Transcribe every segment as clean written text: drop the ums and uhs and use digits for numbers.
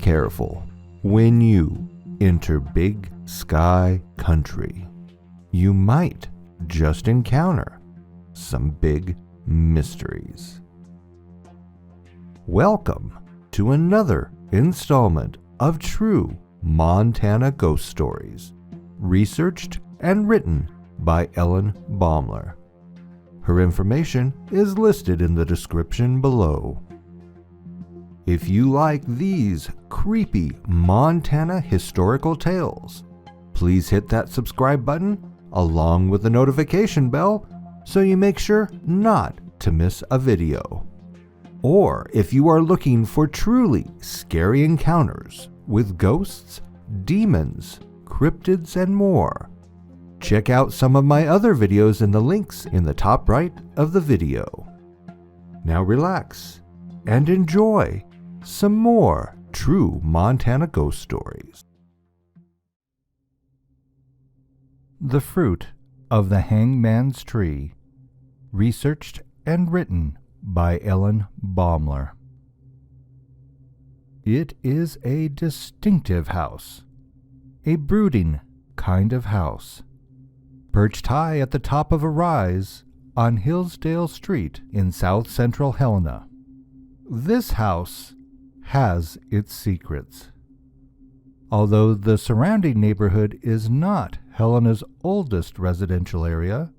careful when you enter Big Sky Country. You might just encounter some big mysteries. Welcome to another installment of True Montana Ghost Stories, researched and written by Ellen Baumler. Her information is listed in the description below. If you like these creepy Montana historical tales, please hit that subscribe button along with the notification bell so you make sure not to miss a video. Or if you are looking for truly scary encounters with ghosts, demons, cryptids, and more, check out some of my other videos in the links in the top right of the video. Now relax and enjoy some more true Montana ghost stories. The Fruit of the Hangman's Tree, researched and written by Ellen Baumler. It is a distinctive house, a brooding kind of house, perched high at the top of a rise on Hillsdale Street in south central Helena. This house has its secrets. Although the surrounding neighborhood is not Helena's oldest residential area,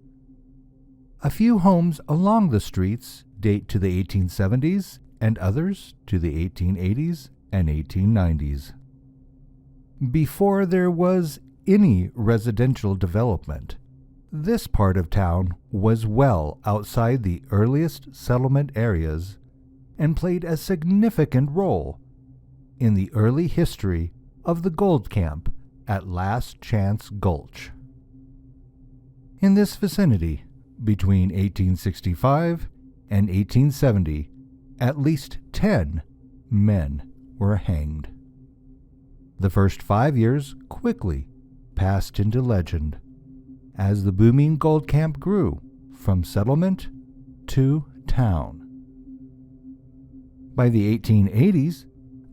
a few homes along the streets date to the 1870s and others to the 1880s and 1890s. Before there was any residential development, this part of town was well outside the earliest settlement areas and played a significant role in the early history of the gold camp at Last Chance Gulch. In this vicinity, between 1865 and 1870, at least 10 men were hanged. The first 5 years quickly passed into legend as the booming gold camp grew from settlement to town. By the 1880s,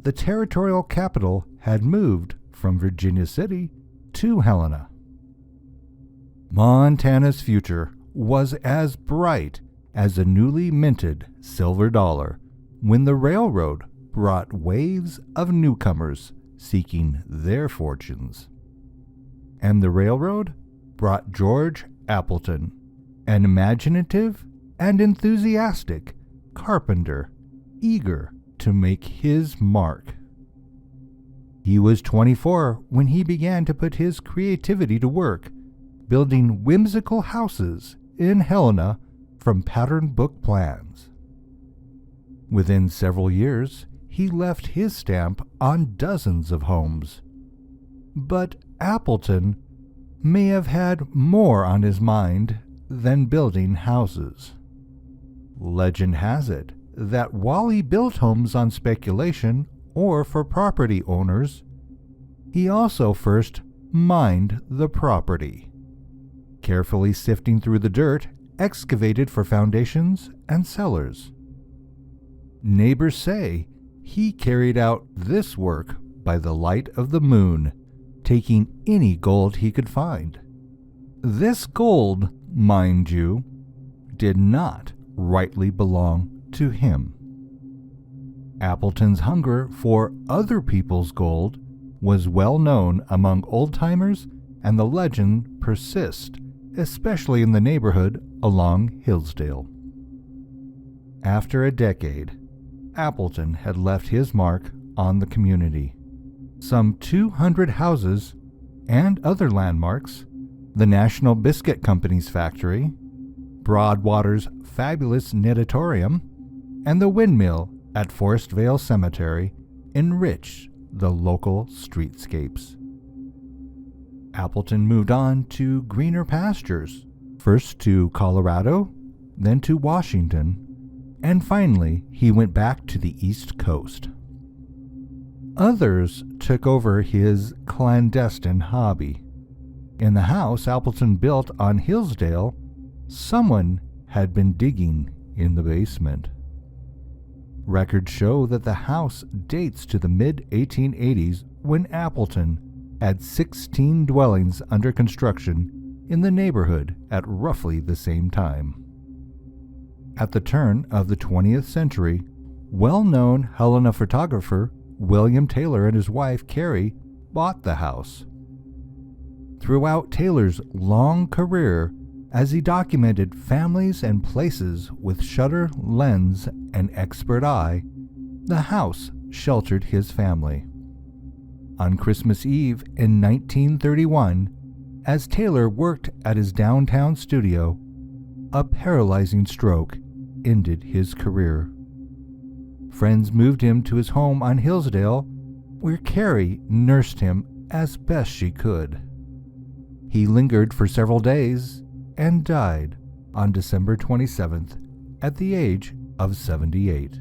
the territorial capital had moved from Virginia City to Helena. Montana's future was as bright as a newly minted silver dollar when the railroad brought waves of newcomers seeking their fortunes. And the railroad brought George Appleton, an imaginative and enthusiastic carpenter eager to make his mark. He was 24 when he began to put his creativity to work, building whimsical houses in Helena from pattern book plans. Within several years, he left his stamp on dozens of homes. But Appleton may have had more on his mind than building houses. Legend has it that while he built homes on speculation or for property owners, he also first mined the property, carefully sifting through the dirt excavated for foundations and cellars. Neighbors say he carried out this work by the light of the moon, taking any gold he could find. This gold, mind you, did not rightly belong to him. Appleton's hunger for other people's gold was well known among old-timers, and the legend persists, especially in the neighborhood along Hillsdale. After a decade, Appleton had left his mark on the community. Some 200 houses and other landmarks, the National Biscuit Company's factory, Broadwater's fabulous natatorium, and the windmill at Forest Vale Cemetery enriched the local streetscapes. Appleton moved on to greener pastures, first to Colorado, then to Washington, and finally he went back to the East Coast. Others took over his clandestine hobby. In the house Appleton built on Hillsdale, someone had been digging in the basement. Records show that the house dates to the mid-1880s when Appleton had 16 dwellings under construction in the neighborhood at roughly the same time. At the turn of the 20th century, well-known Helena photographer William Taylor and his wife Carrie bought the house. Throughout Taylor's long career, as he documented families and places with shutter, lens, and expert eye, the house sheltered his family. On Christmas Eve in 1931, as Taylor worked at his downtown studio, a paralyzing stroke ended his career. Friends moved him to his home on Hillsdale, where Carrie nursed him as best she could. He lingered for several days and died on December 27th at the age of 78.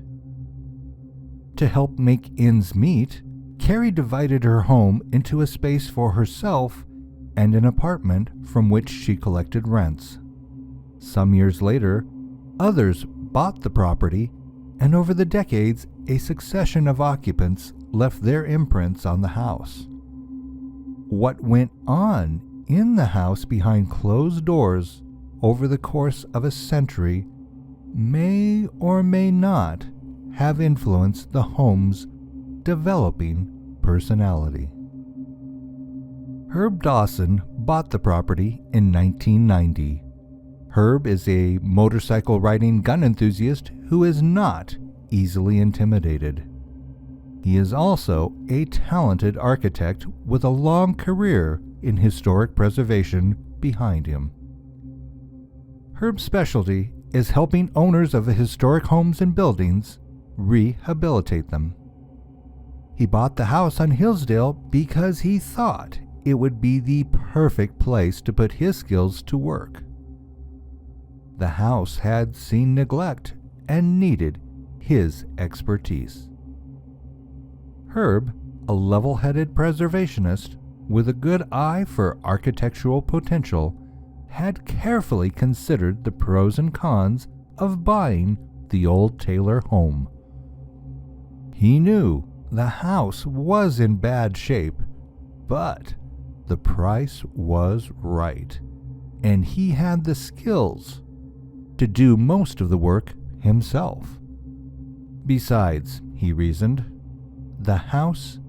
To help make ends meet, Carrie divided her home into a space for herself and an apartment from which she collected rents. Some years later, others bought the property, and over the decades, a succession of occupants left their imprints on the house. What went on in the house behind closed doors over the course of a century may or may not have influenced the home's developing personality. Herb Dawson bought the property in 1990. Herb is a motorcycle riding gun enthusiast who is not easily intimidated. He is also a talented architect with a long career in historic preservation behind him. Herb's specialty is helping owners of historic homes and buildings rehabilitate them. He bought the house on Hillsdale because he thought it would be the perfect place to put his skills to work. The house had seen neglect and needed his expertise. Herb, a level-headed preservationist with a good eye for architectural potential, had carefully considered the pros and cons of buying the old Taylor home. He knew the house was in bad shape, but the price was right, and he had the skills to do most of the work himself. Besides, he reasoned, the house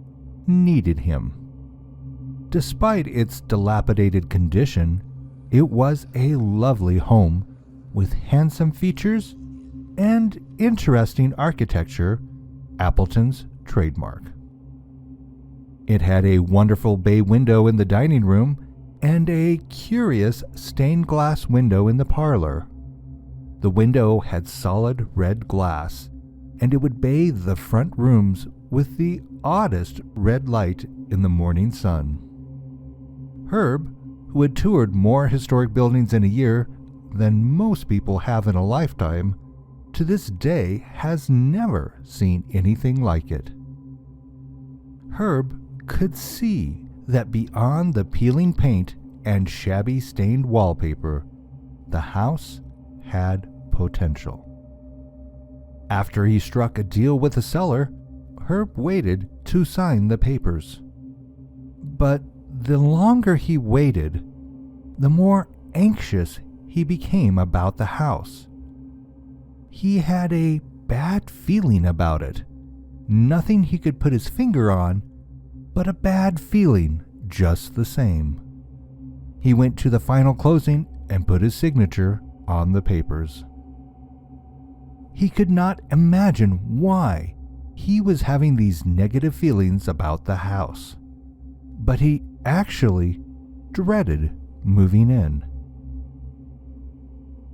needed him. Despite its dilapidated condition, it was a lovely home with handsome features and interesting architecture, Appleton's trademark. It had a wonderful bay window in the dining room and a curious stained glass window in the parlor. The window had solid red glass, and it would bathe the front rooms with the oddest red light in the morning sun. Herb, who had toured more historic buildings in a year than most people have in a lifetime, to this day has never seen anything like it. Herb could see that beyond the peeling paint and shabby stained wallpaper, the house had potential. After he struck a deal with the seller, Herb waited to sign the papers. But the longer he waited, the more anxious he became about the house. He had a bad feeling about it. Nothing he could put his finger on, but a bad feeling just the same. He went to the final closing and put his signature on the papers. He could not imagine why he was having these negative feelings about the house, but he actually dreaded moving in.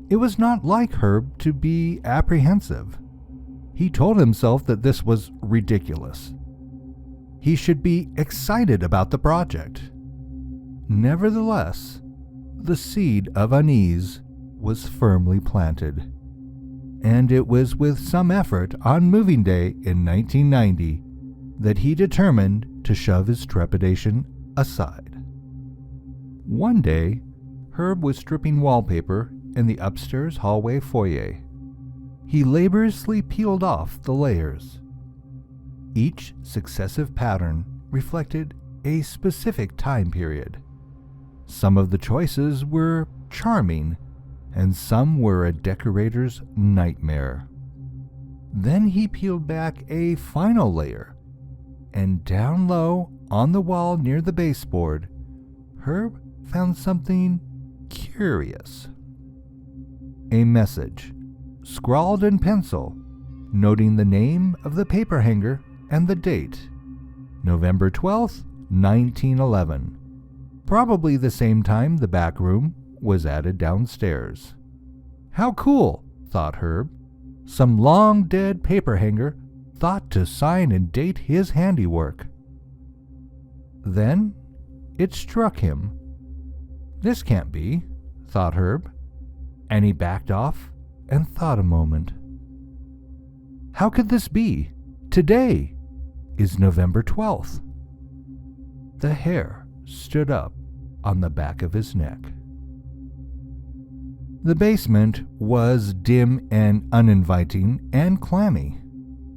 It was not like Herb to be apprehensive. He told himself that this was ridiculous. He should be excited about the project. Nevertheless, the seed of unease was firmly planted, and it was with some effort on moving day in 1990 that he determined to shove his trepidation aside. One day, Herb was stripping wallpaper in the upstairs hallway foyer. He laboriously peeled off the layers. Each successive pattern reflected a specific time period. Some of the choices were charming, and some were a decorator's nightmare. Then he peeled back a final layer, and down low on the wall near the baseboard, Herb found something curious. A message, scrawled in pencil, noting the name of the paper hanger and the date, November 12th, 1911. Probably the same time the back room was added downstairs. How cool, thought Herb. Some long-dead paper hanger thought to sign and date his handiwork. Then it struck him. This can't be, thought Herb, and he backed off and thought a moment. How could this be? Today is November 12th. The hair stood up on the back of his neck. The basement was dim and uninviting and clammy.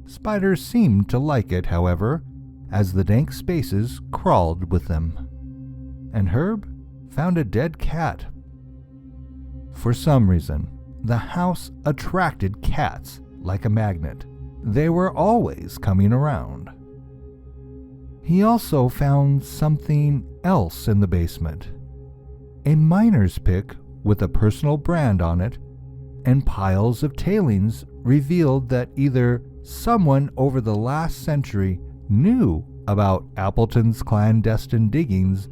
Spiders seemed to like it, however, as the dank spaces crawled with them. And Herb found a dead cat. For some reason, the house attracted cats like a magnet. They were always coming around. He also found something else in the basement. A miner's pick with a personal brand on it, and piles of tailings revealed that either someone over the last century knew about Appleton's clandestine diggings,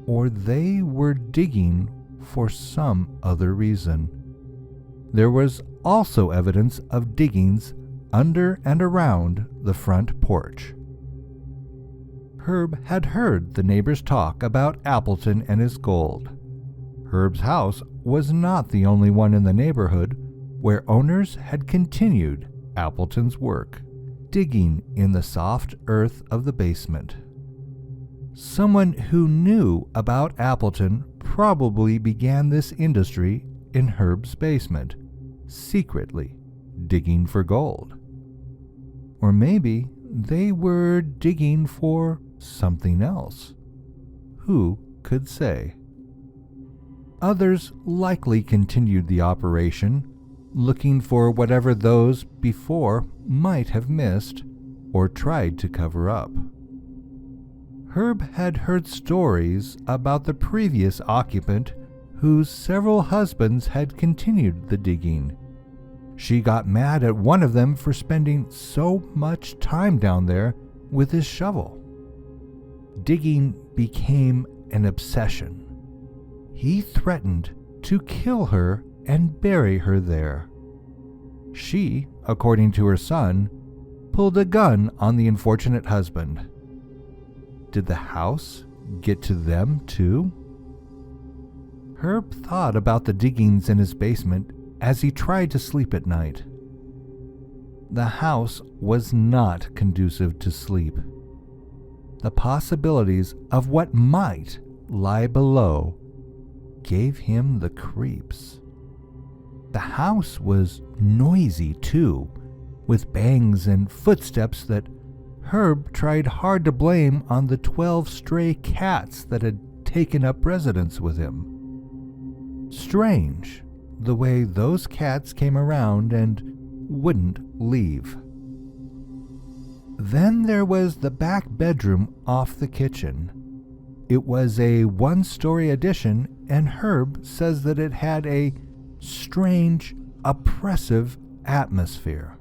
or they were digging for some other reason. There was also evidence of diggings under and around the front porch. Herb had heard the neighbors talk about Appleton and his gold. Herb's house was not the only one in the neighborhood where owners had continued Appleton's work, digging in the soft earth of the basement. Someone who knew about Appleton probably began this industry in Herb's basement, secretly digging for gold. Or maybe they were digging for something else. Who could say? Others likely continued the operation, looking for whatever those before might have missed or tried to cover up. Herb had heard stories about the previous occupant whose several husbands had continued the digging. She got mad at one of them for spending so much time down there with his shovel. Digging became an obsession. He threatened to kill her and bury her there. She, according to her son, pulled a gun on the unfortunate husband. Did the house get to them too? Herb thought about the diggings in his basement as he tried to sleep at night. The house was not conducive to sleep. The possibilities of what might lie below gave him the creeps. The house was noisy too, with bangs and footsteps that Herb tried hard to blame on the 12 stray cats that had taken up residence with him. Strange, the way those cats came around and wouldn't leave. Then there was the back bedroom off the kitchen. It was a one-story addition, and Herb says that it had a strange, oppressive atmosphere.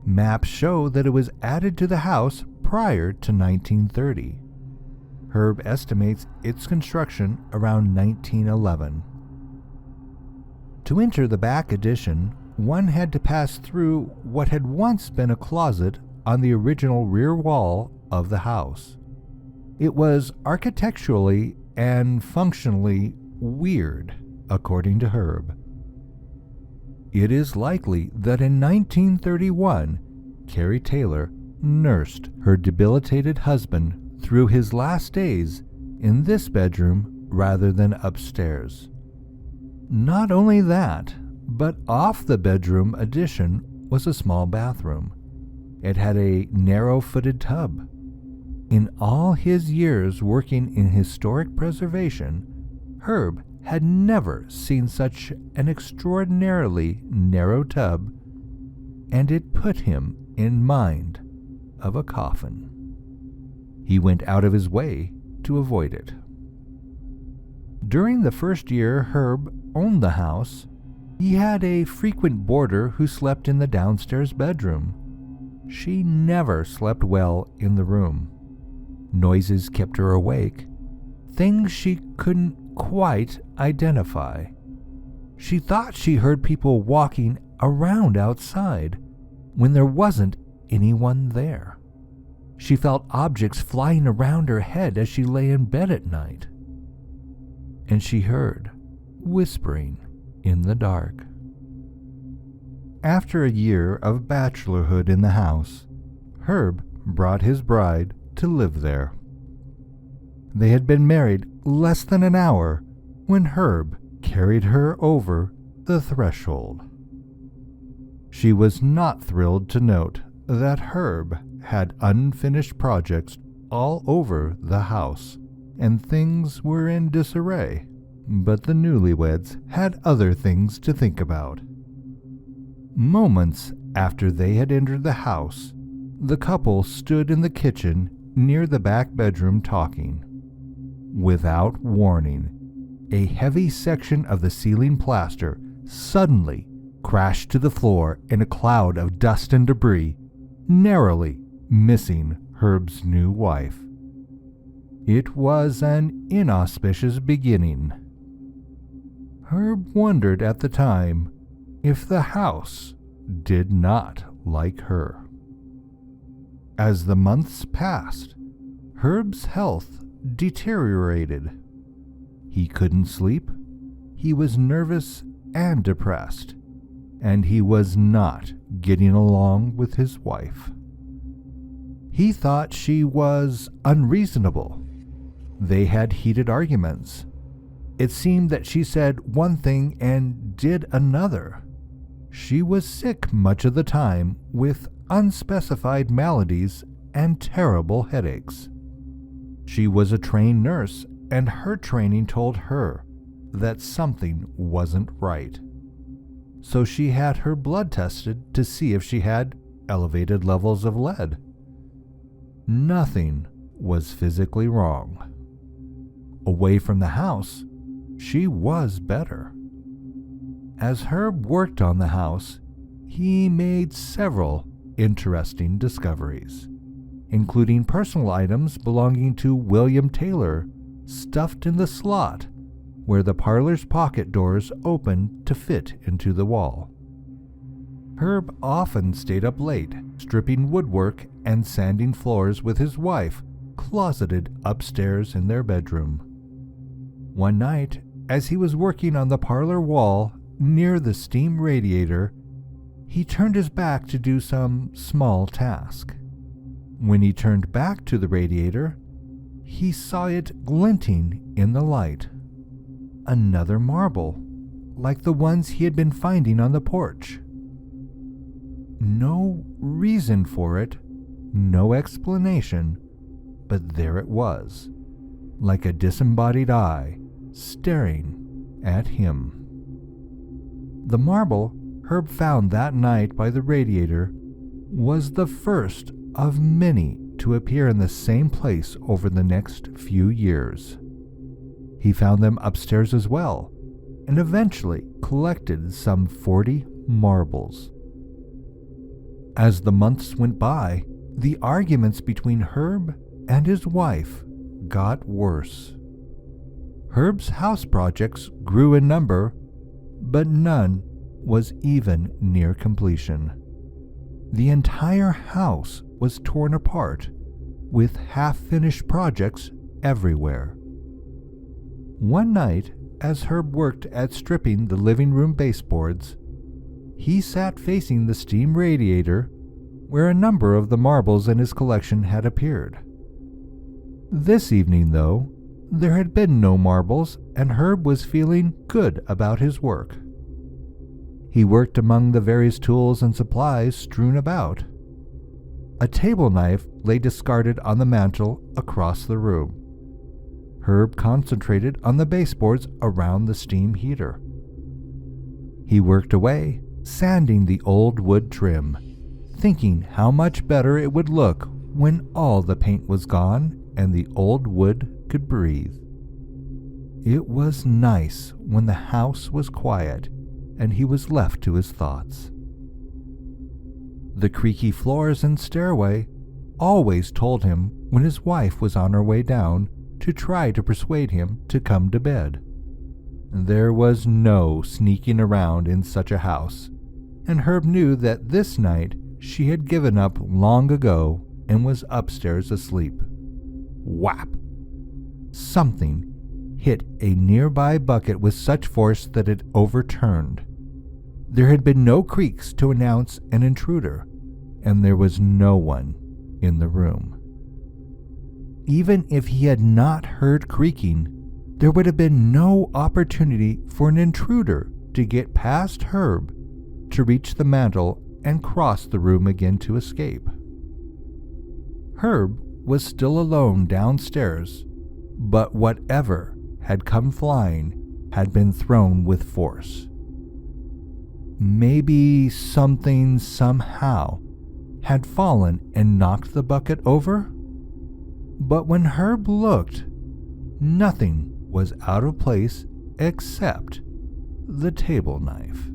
Maps show that it was added to the house prior to 1930. Herb estimates its construction around 1911. To enter the back addition, one had to pass through what had once been a closet on the original rear wall of the house. It was architecturally and functionally weird, according to Herb. It is likely that in 1931, Carrie Taylor nursed her debilitated husband through his last days in this bedroom rather than upstairs. Not only that, But off the bedroom addition was a small bathroom. It had a narrow-footed tub. In all his years working in historic preservation, Herb had never seen such an extraordinarily narrow tub, and it put him in mind of a coffin. He went out of his way to avoid it. During the first year Herb owned the house, he had a frequent boarder who slept in the downstairs bedroom. She never slept well in the room. Noises kept her awake, things she couldn't quite identify. She thought she heard people walking around outside when there wasn't anyone there. She felt objects flying around her head as she lay in bed at night. And she heard whispering in the dark. After a year of bachelorhood in the house, Herb brought his bride to live there. They had been married less than an hour when Herb carried her over the threshold. She was not thrilled to note that Herb had unfinished projects all over the house, and things were in disarray, but the newlyweds had other things to think about. Moments after they had entered the house, the couple stood in the kitchen near the back bedroom talking. Without warning, a heavy section of the ceiling plaster suddenly crashed to the floor in a cloud of dust and debris, narrowly missing Herb's new wife. It was an inauspicious beginning. Herb wondered at the time if the house did not like her. As the months passed, Herb's health deteriorated. He couldn't sleep, he was nervous and depressed, and he was not getting along with his wife. He thought she was unreasonable. They had heated arguments. It seemed that she said one thing and did another. She was sick much of the time with unspecified maladies and terrible headaches. She was a trained nurse, and her training told her that something wasn't right. So she had her blood tested to see if she had elevated levels of lead. Nothing was physically wrong. Away from the house, she was better. As Herb worked on the house, he made several interesting discoveries, including personal items belonging to William Taylor stuffed in the slot where the parlor's pocket doors opened to fit into the wall. Herb often stayed up late, stripping woodwork and sanding floors with his wife, closeted upstairs in their bedroom. One night, as he was working on the parlor wall near the steam radiator, he turned his back to do some small task. When he turned back to the radiator, he saw it glinting in the light. Another marble, like the ones he had been finding on the porch. No reason for it, no explanation, but there it was, like a disembodied eye staring at him. The marble Herb found that night by the radiator was the first of many to appear in the same place over the next few years. He found them upstairs as well, and eventually collected some 40 marbles. As the months went by, the arguments between Herb and his wife got worse. Herb's house projects grew in number, but none was even near completion. The entire house was torn apart, with half-finished projects everywhere. One night, as Herb worked at stripping the living room baseboards, he sat facing the steam radiator where a number of the marbles in his collection had appeared. This evening, though, there had been no marbles, and Herb was feeling good about his work. He worked among the various tools and supplies strewn about. A table knife lay discarded on the mantel across the room. Herb concentrated on the baseboards around the steam heater. He worked away, sanding the old wood trim, thinking how much better it would look when all the paint was gone and the old wood could breathe. It was nice when the house was quiet and he was left to his thoughts. The creaky floors and stairway always told him when his wife was on her way down to try to persuade him to come to bed. There was no sneaking around in such a house, and Herb knew that this night she had given up long ago and was upstairs asleep. Whap! Something hit a nearby bucket with such force that it overturned. There had been no creaks to announce an intruder, and there was no one in the room. Even if he had not heard creaking, there would have been no opportunity for an intruder to get past Herb to reach the mantel and cross the room again to escape. Herb was still alone downstairs, but whatever had come flying had been thrown with force. Maybe something somehow had fallen and knocked the bucket over? But when Herb looked, nothing was out of place except the table knife.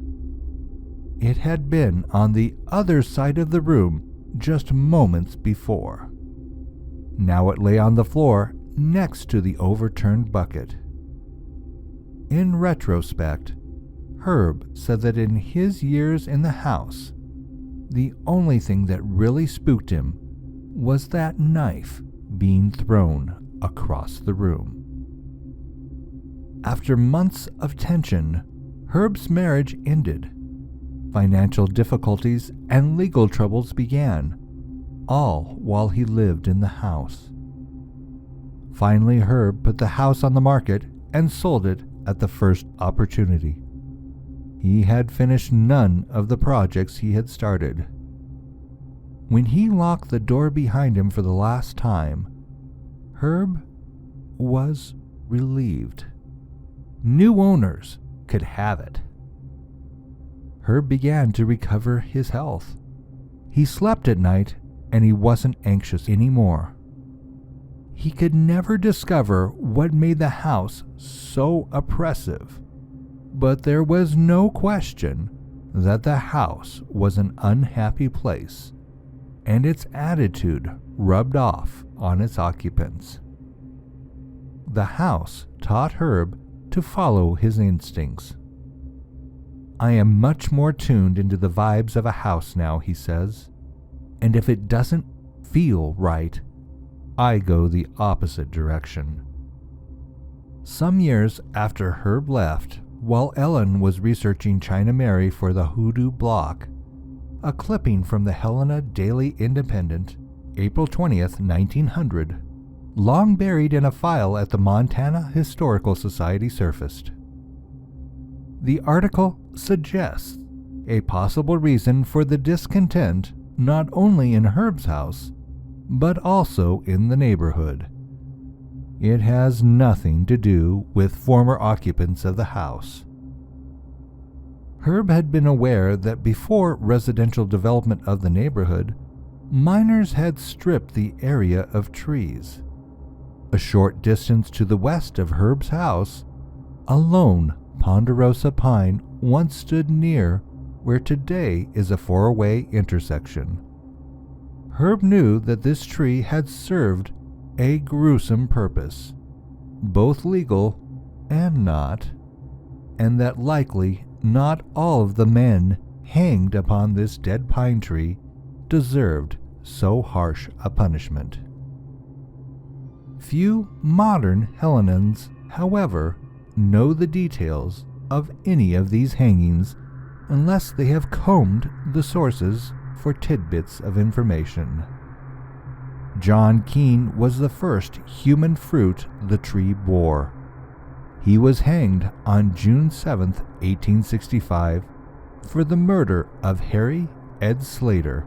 It had been on the other side of the room just moments before. Now it lay on the floor next to the overturned bucket. In retrospect, Herb said that in his years in the house, the only thing that really spooked him was that knife being thrown across the room. After months of tension, Herb's marriage ended. Financial difficulties and legal troubles began, all while he lived in the house. Finally, Herb put the house on the market and sold it at the first opportunity. He had finished none of the projects he had started. When he locked the door behind him for the last time, Herb was relieved. New owners could have it. Herb began to recover his health. He slept at night and he wasn't anxious anymore. He could never discover what made the house so oppressive, but there was no question that the house was an unhappy place, and its attitude rubbed off on its occupants. The house taught Herb to follow his instincts. I am much more tuned into the vibes of a house now, he says, and if it doesn't feel right, I go the opposite direction. Some years after Herb left, while Ellen was researching China Mary for the Hoodoo Block, a clipping from the Helena Daily Independent, April 20th, 1900, long buried in a file at the Montana Historical Society, surfaced. The article suggests a possible reason for the discontent not only in Herb's house, but also in the neighborhood. It has nothing to do with former occupants of the house. Herb had been aware that before residential development of the neighborhood, miners had stripped the area of trees. A short distance to the west of Herb's house, a lone ponderosa pine once stood near where today is a four-way intersection. Herb knew that this tree had served a gruesome purpose, both legal and not, and that likely not all of the men hanged upon this dead pine tree deserved so harsh a punishment. Few modern Hellenans, however, know the details of any of these hangings unless they have combed the sources for tidbits of information. John Keene was the first human fruit the tree bore. He was hanged on June 7, 1865, for the murder of Harry Ed Slater,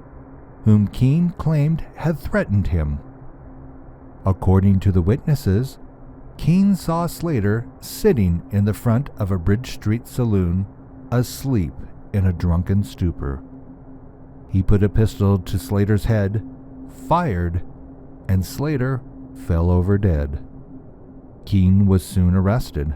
whom Keene claimed had threatened him. According to the witnesses, Keene saw Slater sitting in the front of a Bridge Street saloon, asleep in a drunken stupor. He put a pistol to Slater's head, fired, and Slater fell over dead. Keene was soon arrested.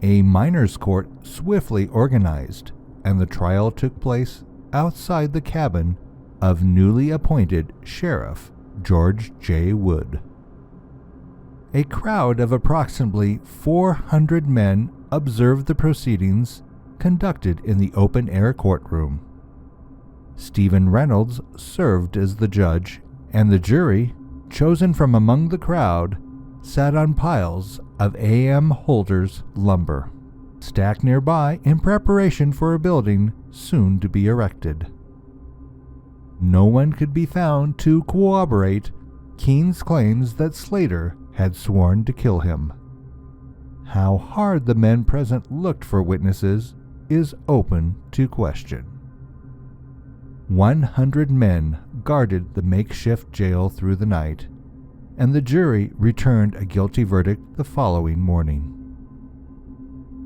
A miners' court swiftly organized, and the trial took place outside the cabin of newly appointed Sheriff George J. Wood. A crowd of approximately 400 men observed the proceedings conducted in the open-air courtroom. Stephen Reynolds served as the judge, and the jury, chosen from among the crowd, sat on piles of A.M. Holder's lumber, stacked nearby in preparation for a building soon to be erected. No one could be found to corroborate Keene's claims that Slater had sworn to kill him. How hard the men present looked for witnesses is open to question. 100 men guarded the makeshift jail through the night, and the jury returned a guilty verdict the following morning.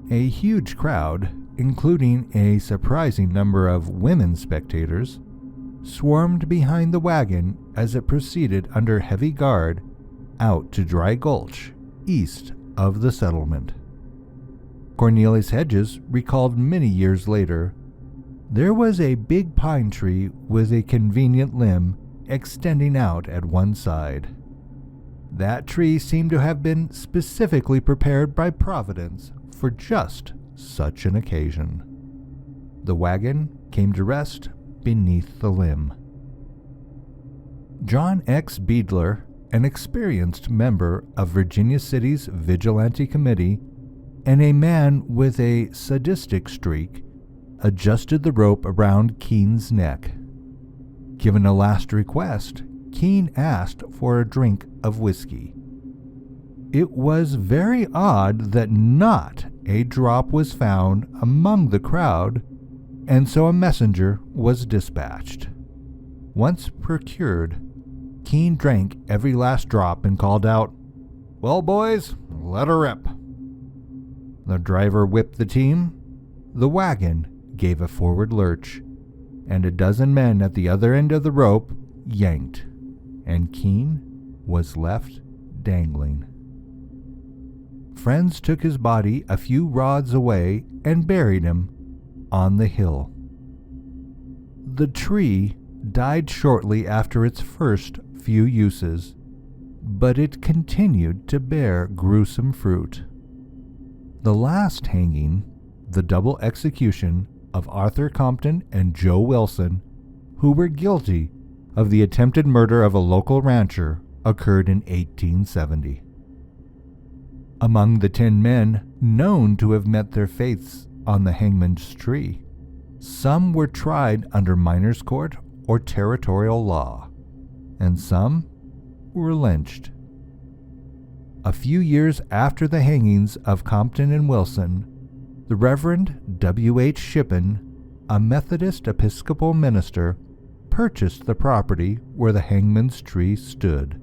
A huge crowd, including a surprising number of women spectators, swarmed behind the wagon as it proceeded under heavy guard out to Dry Gulch, east of the settlement. Cornelius Hedges recalled many years later, "There was a big pine tree with a convenient limb extending out at one side. That tree seemed to have been specifically prepared by Providence for just such an occasion. The wagon came to rest beneath the limb." John X. Beadler, an experienced member of Virginia City's Vigilante Committee and a man with a sadistic streak, adjusted the rope around Keene's neck. Given a last request, Keene asked for a drink of whiskey. It was very odd that not a drop was found among the crowd, and so a messenger was dispatched. Once procured, Keene drank every last drop and called out, "Well, boys, let her rip." The driver whipped the team, the wagon gave a forward lurch, and a dozen men at the other end of the rope yanked, and Keene was left dangling. Friends took his body a few rods away and buried him on the hill. The tree died shortly after its first few uses, but it continued to bear gruesome fruit. The last hanging, the double execution of Arthur Compton and Joe Wilson, who were guilty of the attempted murder of a local rancher, occurred in 1870. Among the 10 men known to have met their fates on the hangman's tree, some were tried under miners' court or territorial law, and some were lynched. A few years after the hangings of Compton and Wilson, the Reverend W. H. Shippen, a Methodist Episcopal minister, purchased the property where the hangman's tree stood.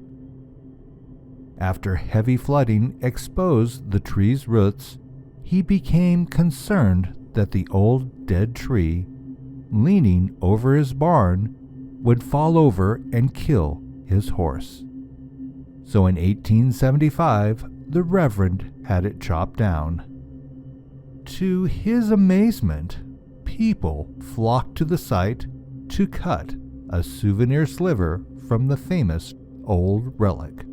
After heavy flooding exposed the tree's roots, he became concerned that the old dead tree, leaning over his barn, would fall over and kill his horse. So in 1875, the Reverend had it chopped down. To his amazement, people flocked to the site to cut a souvenir sliver from the famous old relic.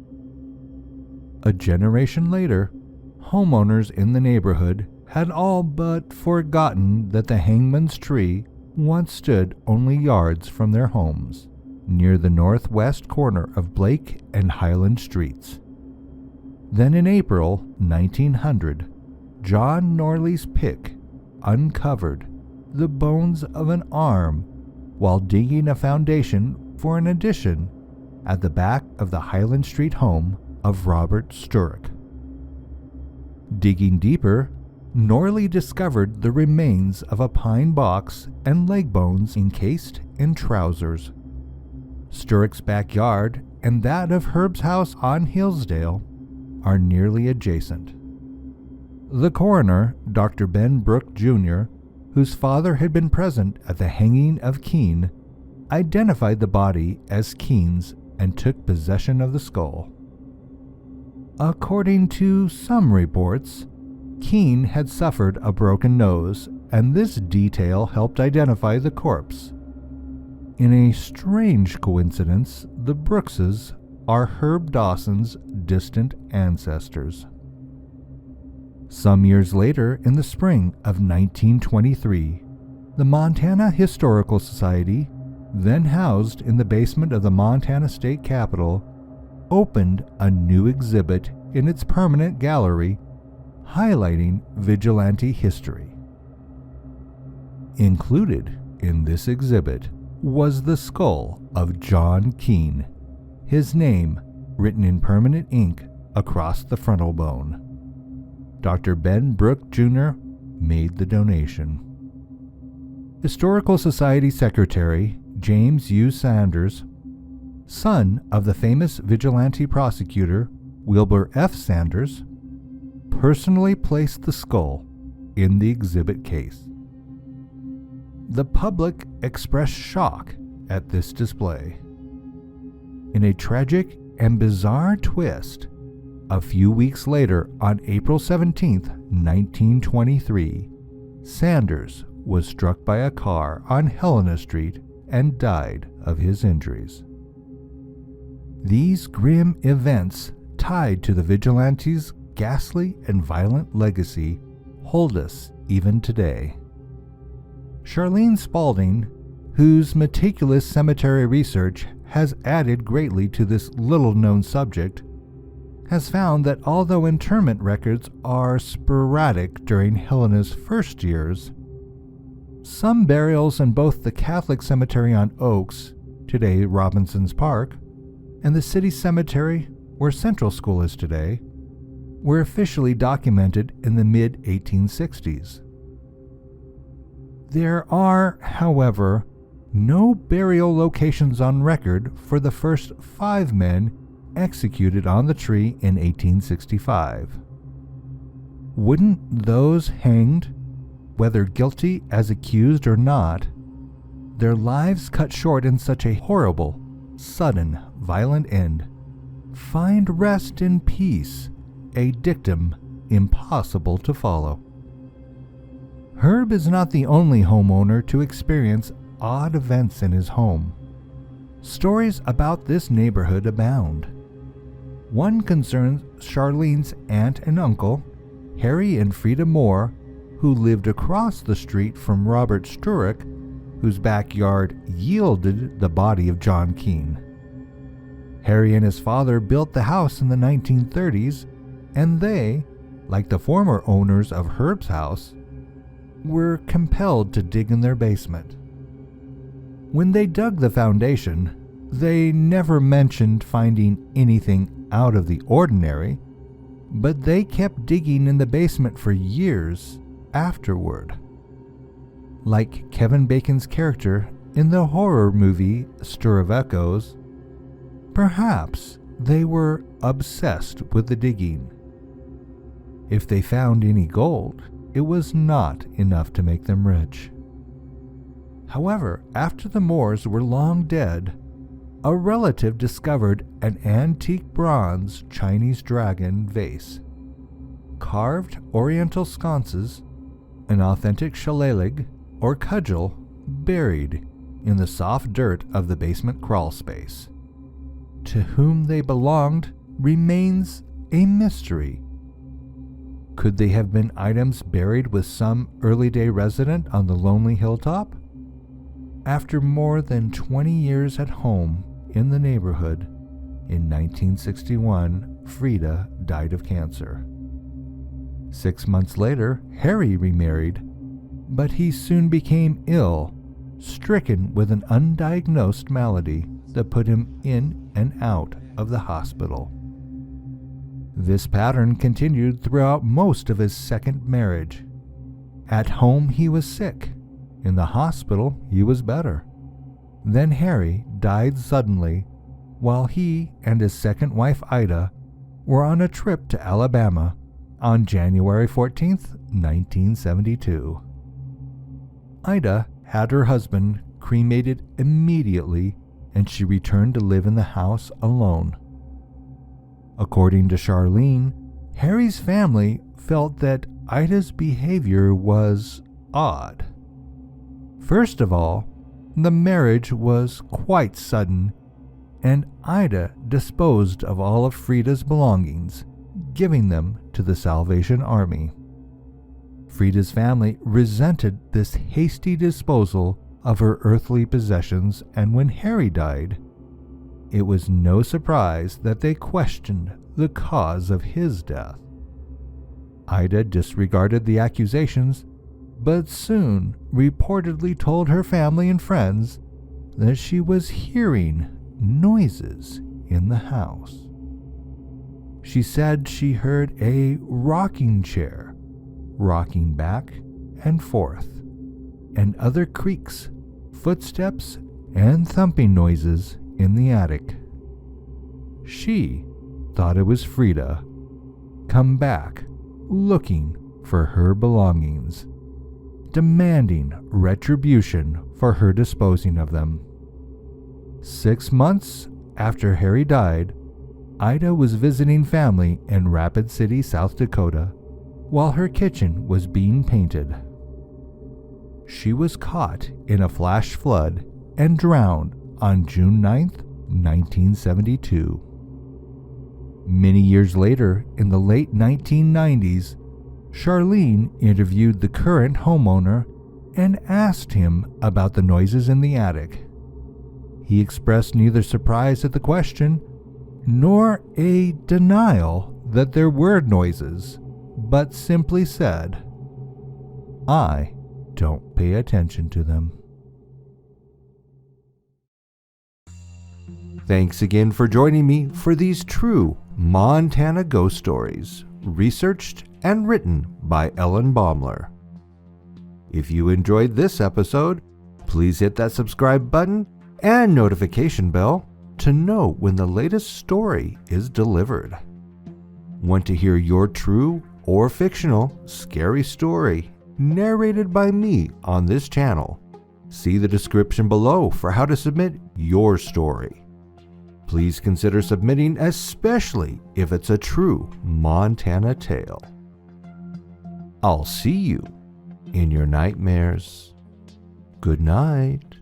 A generation later, homeowners in the neighborhood had all but forgotten that the hangman's tree once stood only yards from their homes, near the northwest corner of Blake and Highland Streets. Then in April 1900, John Norley's pick uncovered the bones of an arm while digging a foundation for an addition at the back of the Highland Street home of Robert Sturrock. Digging deeper, Norley discovered the remains of a pine box and leg bones encased in trousers. Sturrock's backyard and that of Herb's house on Hillsdale are nearly adjacent. The coroner, Dr. Ben Brooke Jr., whose father had been present at the hanging of Keene, identified the body as Keene's and took possession of the skull. According to some reports, Keene had suffered a broken nose, and this detail helped identify the corpse. In a strange coincidence, the Brookses are Herb Dawson's distant ancestors. Some years later, in the spring of 1923, the Montana Historical Society, then housed in the basement of the Montana State Capitol, opened a new exhibit in its permanent gallery highlighting vigilante history. Included in this exhibit was the skull of John Keene, his name written in permanent ink across the frontal bone. Dr. Ben Brooke Jr. made the donation. Historical Society Secretary James U. Sanders, son of the famous vigilante prosecutor Wilbur F. Sanders, personally placed the skull in the exhibit case. The public expressed shock at this display. In a tragic and bizarre twist, a few weeks later, on April 17, 1923, Sanders was struck by a car on Helena Street and died of his injuries. These grim events, tied to the vigilantes' ghastly and violent legacy, hold us even today. Charlene Spaulding, whose meticulous cemetery research has added greatly to this little-known subject, has found that although interment records are sporadic during Helena's first years, some burials in both the Catholic Cemetery on Oaks, today Robinson's Park, and the city cemetery, where Central School is today, were officially documented in the mid-1860s. There are, however, no burial locations on record for the first 5 men executed on the tree in 1865. Wouldn't those hanged, whether guilty as accused or not, their lives cut short in such a horrible, sudden, violent end, find rest in peace, a dictum impossible to follow? Herb is not the only homeowner to experience odd events in his home. Stories about this neighborhood abound. One concerns Charlene's aunt and uncle, Harry and Frida Moore, who lived across the street from Robert Sturrock, whose backyard yielded the body of John Keene. Harry and his father built the house in the 1930s, and they, like the former owners of Herb's house, were compelled to dig in their basement. When they dug the foundation, they never mentioned finding anything out of the ordinary, but they kept digging in the basement for years afterward. Like Kevin Bacon's character in the horror movie Stir of Echoes, perhaps they were obsessed with the digging. If they found any gold, it was not enough to make them rich. However, after the Moores were long dead, a relative discovered an antique bronze Chinese dragon vase, carved oriental sconces, an authentic shillelagh or cudgel buried in the soft dirt of the basement crawl space. To whom they belonged remains a mystery. Could they have been items buried with some early-day resident on the lonely hilltop? After more than 20 years at home in the neighborhood, in 1961, Frida died of cancer. 6 months later, Harry remarried, but he soon became ill, stricken with an undiagnosed malady that put him in and out of the hospital. This pattern continued throughout most of his second marriage. At home he was sick. In the hospital he was better. Then Harry died suddenly while he and his second wife Ida were on a trip to Alabama on January 14th, 1972. Ida had her husband cremated immediately and she returned to live in the house alone. According to Charlene, Harry's family felt that Ida's behavior was odd. First of all, the marriage was quite sudden, and Ida disposed of all of Frida's belongings, giving them to the Salvation Army. Frida's family resented this hasty disposal of her earthly possessions, and when Harry died, it was no surprise that they questioned the cause of his death. Ida disregarded the accusations, but soon reportedly told her family and friends that she was hearing noises in the house. She said she heard a rocking chair rocking back and forth, and other creaks, footsteps, and thumping noises in the attic. She thought it was Frida come back looking for her belongings, demanding retribution for her disposing of them. 6 months after Harry died, Ida was visiting family in Rapid City, South Dakota, while her kitchen was being painted. She was caught in a flash flood and drowned on June 9th, 1972. Many years later, in the late 1990s, Charlene interviewed the current homeowner and asked him about the noises in the attic. He expressed neither surprise at the question nor a denial that there were noises, but simply said, "I don't pay attention to them." Thanks again for joining me for these true Montana ghost stories, researched and written by Ellen Baumler. If you enjoyed this episode, please hit that subscribe button and notification bell to know when the latest story is delivered. Want to hear your true or fictional scary story narrated by me on this channel? See the description below for how to submit your story. Please consider submitting, especially if it's a true Montana tale. I'll see you in your nightmares. Good night.